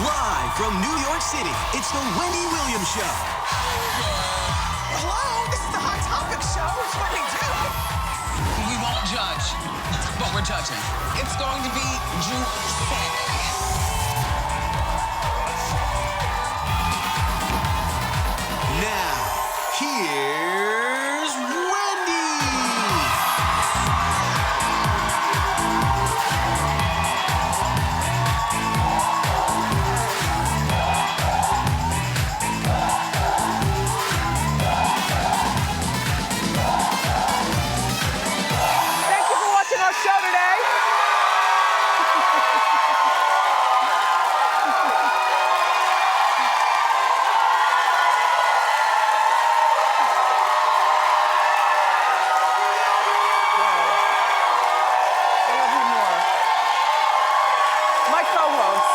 Live from New York City, it's the Wendy Williams Show. Hello, this is the Hot Topic Show. It's what we do. We won't judge, but we're judging. It's going to be juicy. Now, here's Wendy. Thank you for watching our show today. I love you more. My co-host.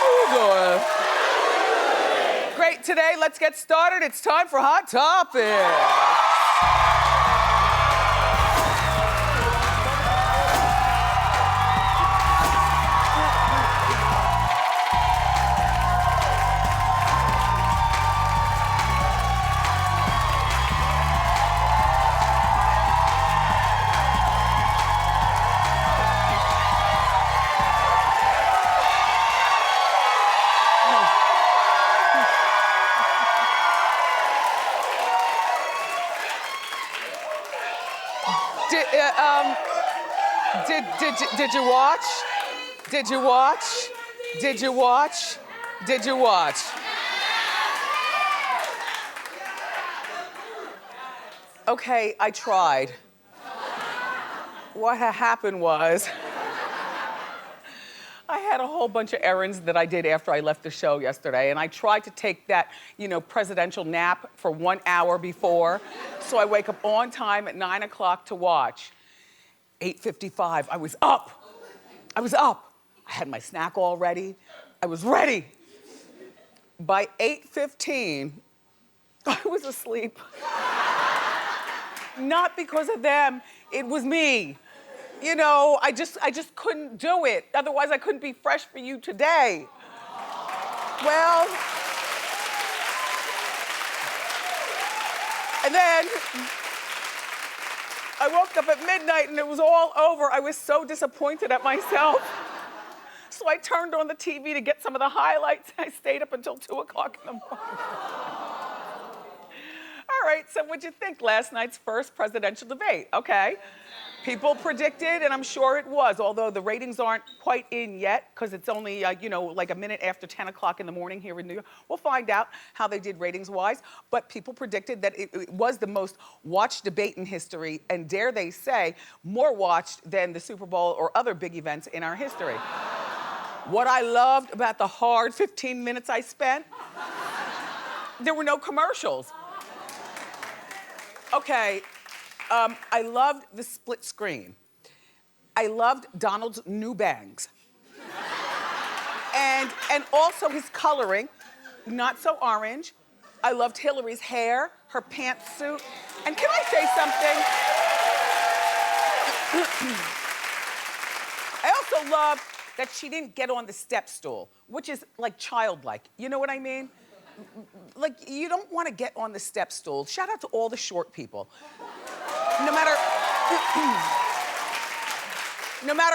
Oh, God. Great, today, let's get started. It's time for Hot Topics. Did you watch? Did you watch? Did you watch? Did you watch? Okay, I tried. What happened was, I had a whole bunch of errands that I did after I left the show yesterday, and I tried to take that, presidential nap for 1 hour before, so I wake up on time at 9 o'clock to watch. 8:55, I was up. I had my snack all ready. I was ready. By 8:15, I was asleep. Not because of them, it was me. I just couldn't do it. Otherwise, I couldn't be fresh for you today. Well, and then I woke up at midnight and it was all over. I was so disappointed at myself. So I turned on the TV to get some of the highlights. I stayed up until 2 o'clock in the morning. All right, so what'd you think last night's first presidential debate? Okay. People predicted, and I'm sure it was, although the ratings aren't quite in yet, because it's only, like a minute after 10 o'clock in the morning here in New York. We'll find out how they did ratings-wise, but people predicted that it was the most watched debate in history, and dare they say, more watched than the Super Bowl or other big events in our history. What I loved about the hard 15 minutes I spent, there were no commercials. Okay. I loved the split screen. I loved Donald's new bangs. And also his coloring, not so orange. I loved Hillary's hair, her pantsuit. And can I say something? I also loved that she didn't get on the step stool, which is like childlike. You know what I mean? Like, you don't want to get on the step stool. Shout out to all the short people. No matter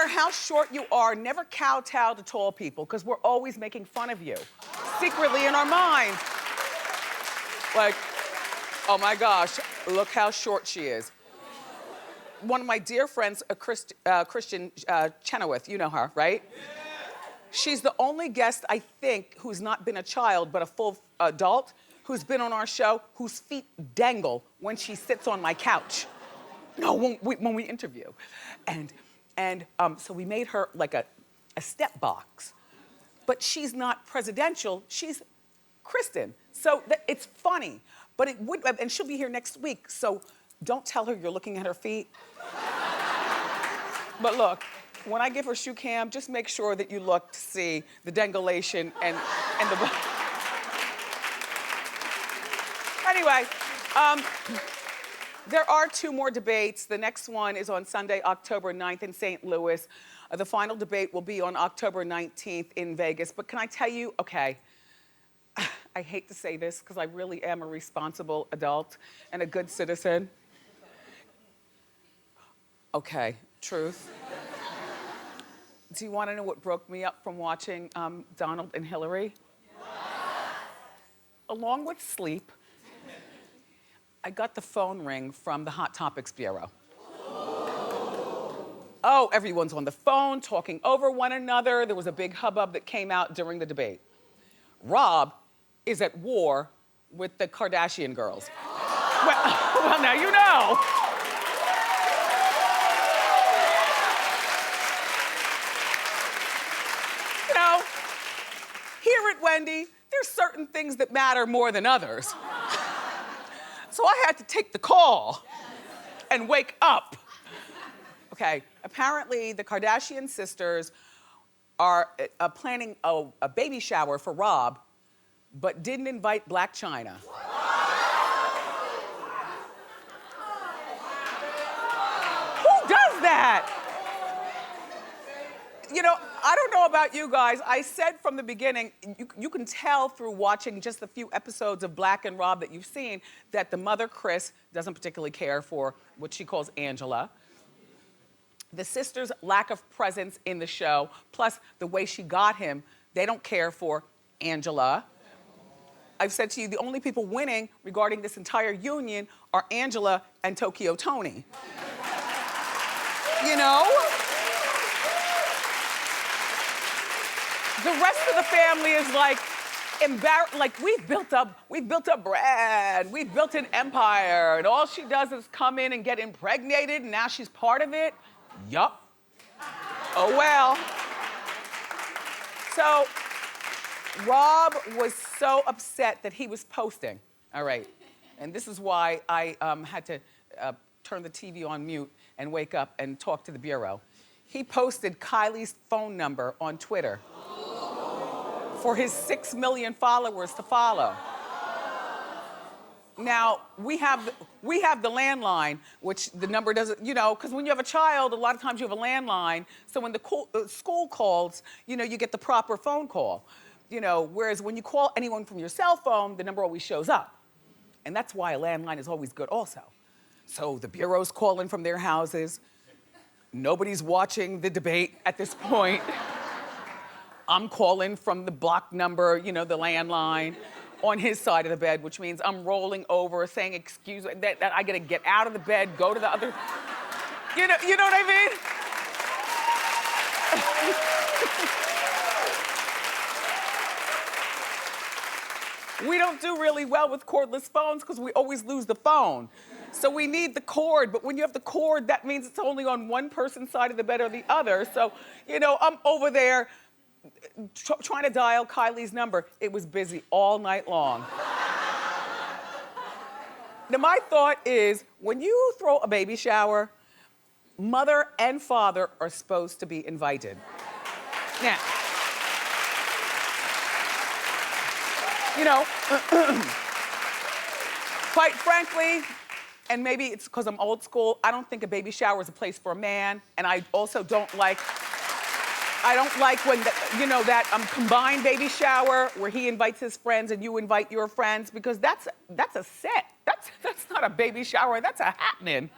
how short you are, never kowtow to tall people, because we're always making fun of you, secretly in our minds. Like, oh my gosh, look how short she is. One of my dear friends, Christian Chenoweth, you know her, right? She's the only guest, I think, who's not been a child, but a full adult, who's been on our show, whose feet dangle when she sits on my couch. No, when we interview. And so we made her like a step box. But she's not presidential, she's Kristen. So it's funny, but it would, and she'll be here next week, so don't tell her you're looking at her feet. But look, when I give her shoe cam, just make sure that you look to see the dangulation and the... Anyway, There are 2 more debates. The next one is on Sunday, October 9th in St. Louis. The final debate will be on October 19th in Vegas. But can I tell you, okay, I hate to say this because I really am a responsible adult and a good citizen. Okay, truth. Do you want to know what broke me up from watching Donald and Hillary? Along with sleep, I got the phone ring from the Hot Topics Bureau. Oh, everyone's on the phone, talking over one another. There was a big hubbub that came out during the debate. Rob is at war with the Kardashian girls. Well, now you know. You know, here at Wendy, there's certain things that matter more than others. So I had to take the call and wake up. Okay, apparently the Kardashian sisters are planning a baby shower for Rob, but didn't invite Blac Chyna. Who does that? You know, I don't know about you guys. I said from the beginning, you can tell through watching just the few episodes of Blac and Rob that you've seen that the mother, Chris, doesn't particularly care for what she calls Angela. The sisters' lack of presence in the show, plus the way she got him, they don't care for Angela. I've said to you, the only people winning regarding this entire union are Angela and Tokyo Tony. You know? The rest of the family is like embarrassed, like we've built a brand, we've built an empire, and all she does is come in and get impregnated, and now she's part of it. Yup. Oh well. So Rob was so upset that he was posting. All right. And this is why I had to turn the TV on mute and wake up and talk to the Bureau. He posted Kylie's phone number on Twitter for his 6 million followers to follow. Now, we have the landline, which the number doesn't, you know, because when you have a child, a lot of times you have a landline. So when the school calls, you know, you get the proper phone call. You know, whereas when you call anyone from your cell phone, the number always shows up. And that's why a landline is always good also. So the Bureau's calling from their houses. Nobody's watching the debate at this point. I'm calling from the block number, you know, the landline, on his side of the bed, which means I'm rolling over, saying excuse me, that I gotta get out of the bed, go to the other, you know what I mean? We don't do really well with cordless phones because we always lose the phone. So we need the cord, but when you have the cord, that means it's only on one person's side of the bed or the other. So, you know, I'm over there trying to dial Kylie's number. It was busy all night long. Now, my thought is, when you throw a baby shower, mother and father are supposed to be invited. Now, you know, quite frankly, and maybe it's because I'm old school, I don't think a baby shower is a place for a man, and I also don't like when, you know, that combined baby shower where he invites his friends and you invite your friends, because that's a set. That's not a baby shower, that's a happening.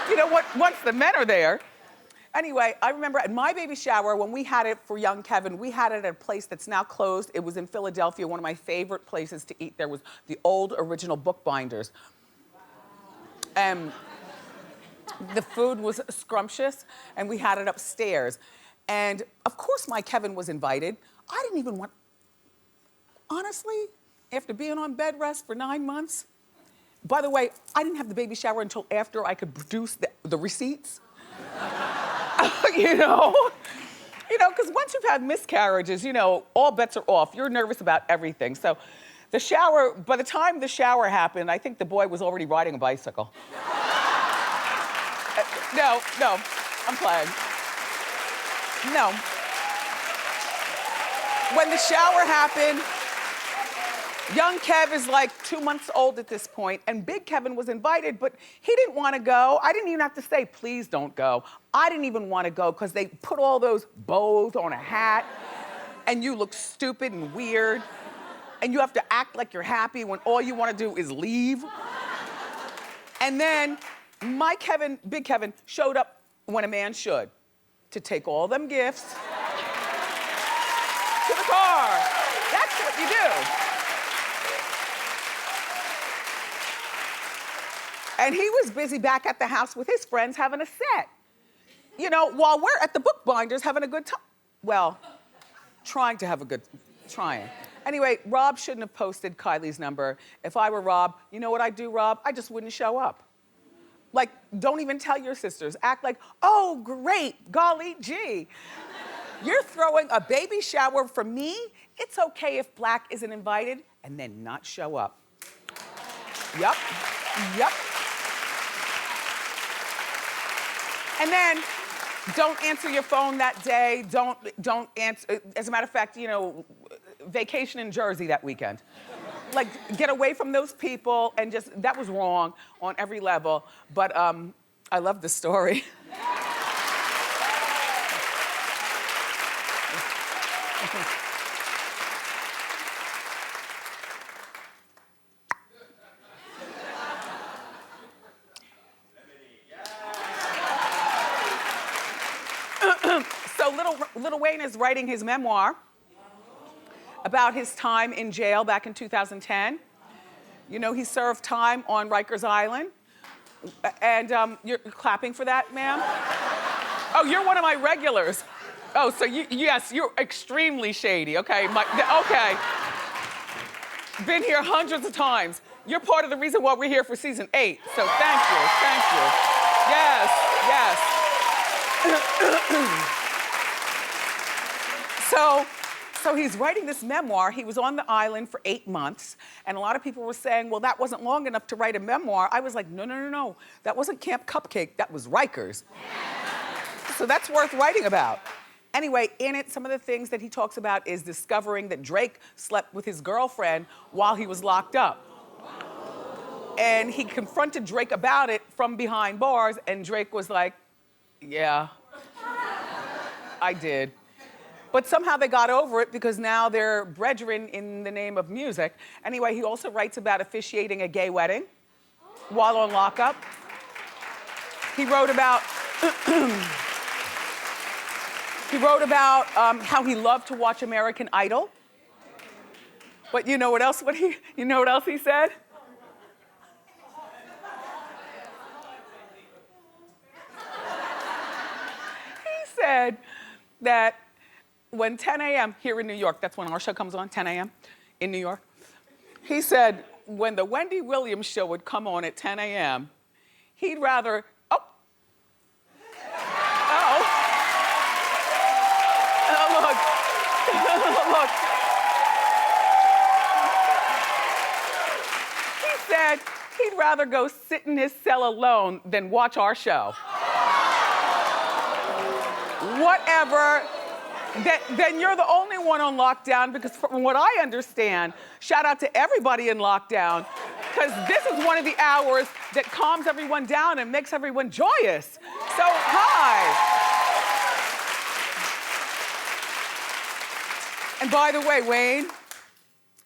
You know what, once the men are there. Anyway, I remember at my baby shower, when we had it for young Kevin, we had it at a place that's now closed. It was in Philadelphia. One of my favorite places to eat there was the old original Bookbinders. The food was scrumptious, and we had it upstairs. And of course my Kevin was invited. I didn't even want, honestly, after being on bed rest for 9 months, by the way, I didn't have the baby shower until after I could produce the receipts. You know, because once you've had miscarriages, you know, all bets are off. You're nervous about everything. So the shower, by the time the shower happened, I think the boy was already riding a bicycle. No, I'm playing. No. When the shower happened, young Kev is like 2 months old at this point, and Big Kevin was invited, but he didn't want to go. I didn't even have to say, please don't go. I didn't even want to go because they put all those bows on a hat, and you look stupid and weird, and you have to act like you're happy when all you want to do is leave. And then my Kevin, Big Kevin, showed up when a man should, to take all them gifts to the car. That's what you do. And he was busy back at the house with his friends having a set. You know, while we're at the bookbinders having a good time. Well, trying. Anyway, Rob shouldn't have posted Kylie's number. If I were Rob, you know what I'd do, Rob? I just wouldn't show up. Like, don't even tell your sisters. Act like, oh, great, golly gee. You're throwing a baby shower for me? It's okay if Black isn't invited, and then not show up. Yup. And then, don't answer your phone that day. Don't answer. As a matter of fact, you know, vacation in Jersey that weekend. Like, get away from those people and just, that was wrong on every level. But I love the story. So Lil Wayne is writing his memoir about his time in jail back in 2010. You know, he served time on Rikers Island. And you're clapping for that, ma'am? Oh, you're one of my regulars. Oh, so yes, you're extremely shady, okay? Okay. Been here hundreds of times. You're part of the reason why we're here for season 8, so thank you. Yes. So he's writing this memoir. He was on the island for 8 months, and a lot of people were saying, well, that wasn't long enough to write a memoir. I was like, no. That wasn't Camp Cupcake, that was Rikers. So that's worth writing about. Anyway, in it, some of the things that he talks about is discovering that Drake slept with his girlfriend while he was locked up. And he confronted Drake about it from behind bars, and Drake was like, yeah, I did. But somehow they got over it because now they're brethren in the name of music. Anyway, he also writes about officiating a gay wedding while on lockup. He wrote about how he loved to watch American Idol. But you know what else he said? He said that when 10 a.m. here in New York, that's when our show comes on, 10 a.m. in New York. He said when the Wendy Williams show would come on at 10 a.m., he'd rather, look. He said he'd rather go sit in his cell alone than watch our show. Whatever. Then you're the only one on lockdown, because from what I understand, shout out to everybody in lockdown, because this is one of the hours that calms everyone down and makes everyone joyous. So, hi. And by the way, Wayne,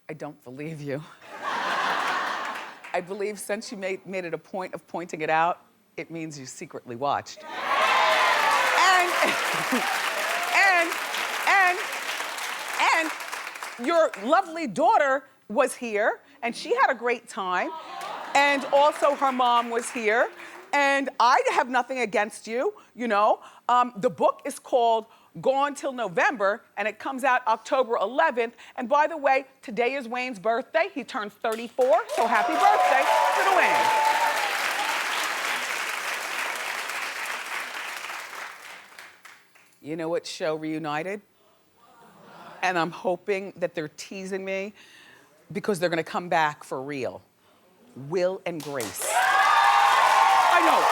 I don't believe you. I believe since you made it a point of pointing it out, it means you secretly watched. And your lovely daughter was here, and she had a great time. And also her mom was here. And I have nothing against you, you know. The book is called Gone Till November, and it comes out October 11th. And by the way, today is Wayne's birthday. He turns 34, so happy birthday to the Wayne. You know what show reunited? And I'm hoping that they're teasing me because they're gonna come back for real. Will and Grace. I know.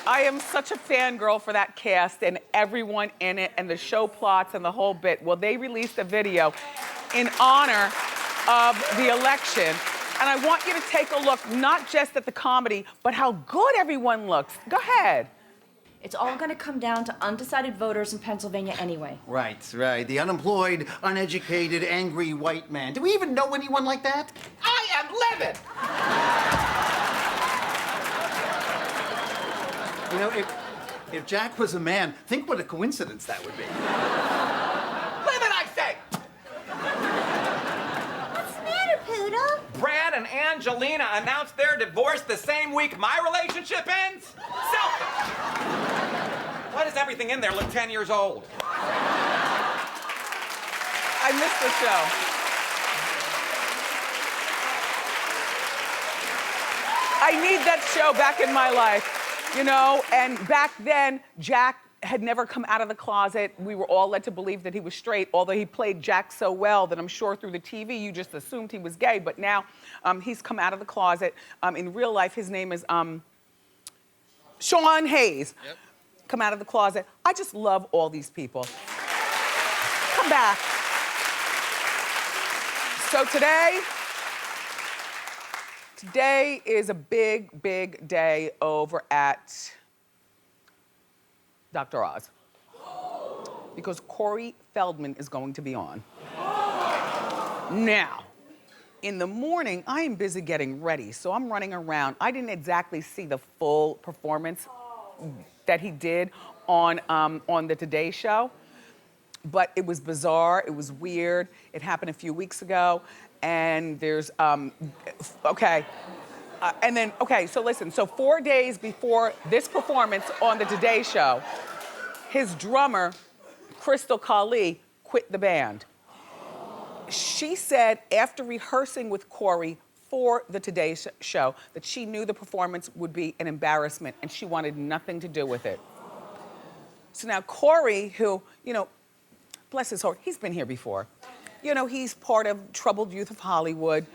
I am such a fangirl for that cast and everyone in it and the show plots and the whole bit. Well, they released a video in honor of the election. And I want you to take a look, not just at the comedy, but how good everyone looks. Go ahead. It's all gonna come down to undecided voters in Pennsylvania anyway. Right, right. The unemployed, uneducated, angry white man. Do we even know anyone like that? I am livid! You know, if Jack was a man, think what a coincidence that would be. Livid, I say! What's the matter, Poodle? Brad and Angelina announced their divorce the same week my relationship ends? Selfish! Why does everything in there look 10 years old? I missed the show. I need that show back in my life. You know, and back then, Jack had never come out of the closet. We were all led to believe that he was straight, although he played Jack so well that I'm sure through the TV you just assumed he was gay. But now he's come out of the closet. In real life, his name is Sean Hayes. Yep. Come out of the closet. I just love all these people. Come back. So today is a big, big day over at Dr. Oz. Because Corey Feldman is going to be on. Now, in the morning, I am busy getting ready, so I'm running around. I didn't exactly see the full performance that he did on the Today Show, but it was bizarre, it was weird. It happened a few weeks ago. And there's, okay. So listen, so 4 days before this performance on the Today Show, his drummer, Crystal Kali, quit the band. She said after rehearsing with Corey for the Today Show that she knew the performance would be an embarrassment and she wanted nothing to do with it. So now Corey, who, you know, bless his heart, he's been here before. You know, he's part of Troubled Youth of Hollywood.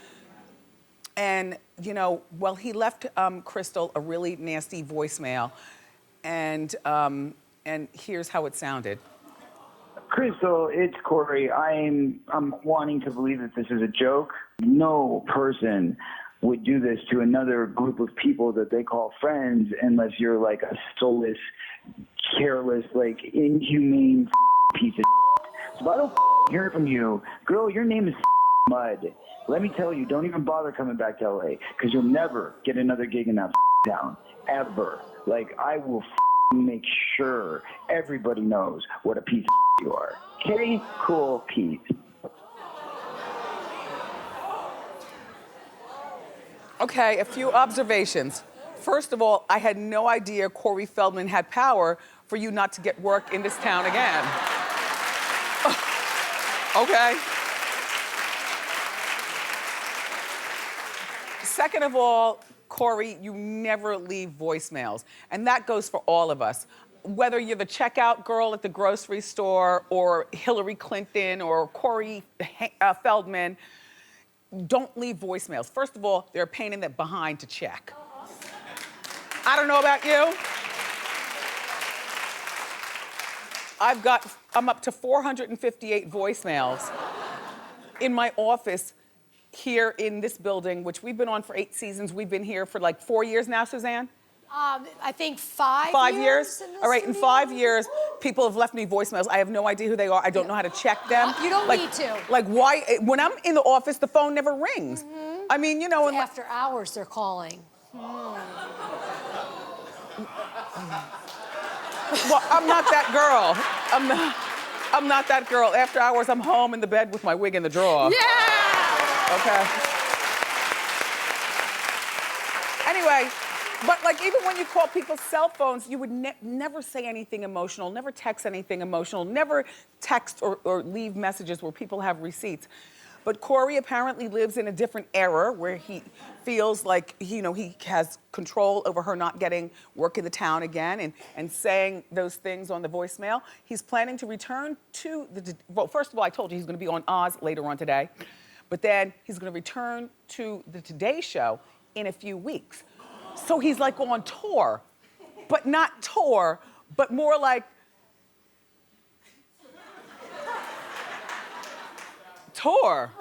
And, you know, well, he left Crystal a really nasty voicemail. And here's how it sounded. Crystal, it's Corey. I'm wanting to believe that this is a joke. No person would do this to another group of people that they call friends unless you're like a soulless, careless, like inhumane piece of shit. So I don't hear from you. Girl, your name is Mud. Let me tell you, don't even bother coming back to LA because you'll never get another gig in that town. Ever. Like, I will make sure everybody knows what a piece of you are. Okay? Cool, Pete. Okay, a few observations. First of all, I had no idea Corey Feldman had power for you not to get work in this town again. Okay. Second of all, Corey, you never leave voicemails. And that goes for all of us. Whether you're the checkout girl at the grocery store or Hillary Clinton or Corey Feldman, don't leave voicemails. First of all, they're a pain in the behind to check. I don't know about you. I'm up to 458 voicemails in my office here in this building, which we've been on for 8 seasons. We've been here for like 4 years now, Suzanne? I think 5 years? All right, in 5 years, people have left me voicemails. I have no idea who they are. I don't know how to check them. You don't need to. Like, why? When I'm in the office, the phone never rings. Mm-hmm. I mean, you know. After hours, they're calling. Well, I'm not that girl. I'm not that girl. After hours, I'm home in the bed with my wig in the drawer. Yeah! Okay. Anyway, but like even when you call people's cell phones, you would never say anything emotional, never text anything emotional, never text or leave messages where people have receipts. But Corey apparently lives in a different era where he feels like, he has control over her not getting work in the town again and saying those things on the voicemail. He's planning to return to well, first of all, I told you he's gonna be on Oz later on today, but then he's gonna return to the Today Show in a few weeks. So he's like on tour. but not tour, but more like tour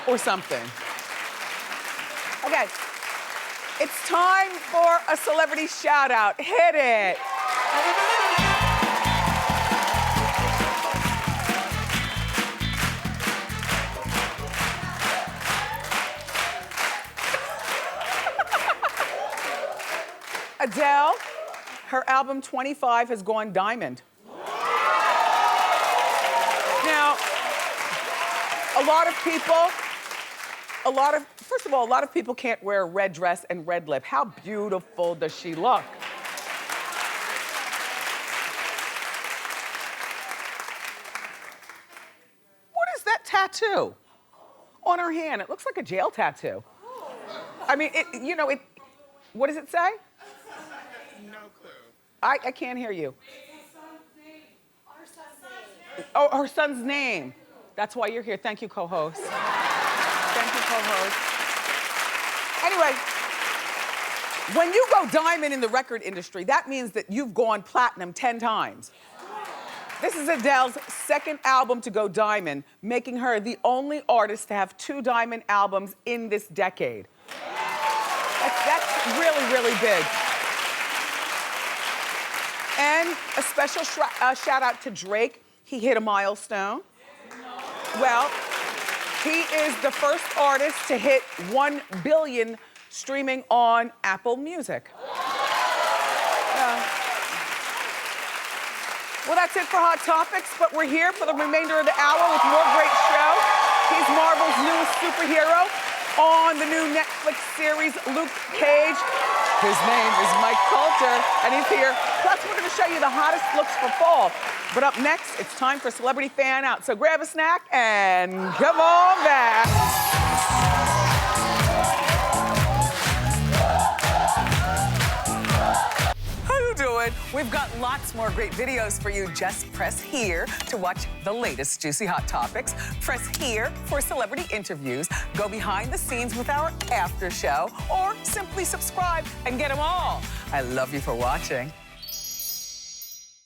or something. Okay, it's time for a celebrity shout out. Hit it. Adele, her album 25 has gone diamond. Now, first of all, a lot of people can't wear a red dress and red lip. How beautiful does she look? What is that tattoo on her hand? It looks like a jail tattoo. I mean, what does it say? No clue. I can't hear you. Oh, her son's name. That's why you're here. Thank you, co-host. Thank you, co-host. Anyway, when you go diamond in the record industry, that means that you've gone platinum 10 times. This is Adele's second album to go diamond, making her the only artist to have 2 diamond albums in this decade. That's really, really big. And a special shout out to Drake. He hit a milestone. Well, he is the first artist to hit 1 billion streaming on Apple Music. Well, that's it for Hot Topics, but we're here for the remainder of the hour with more great show. He's Marvel's newest superhero on the new Netflix series, Luke Cage. His name is Mike Coulter, and he's here. Plus, we're gonna show you the hottest looks for fall. But up next, it's time for Celebrity Fan Out. So grab a snack and come on back. How you doing? We've got lots more great videos for you. Just press here to watch the latest juicy Hot Topics. Press here for celebrity interviews. Go behind the scenes with our after show, or simply subscribe and get them all. I love you for watching.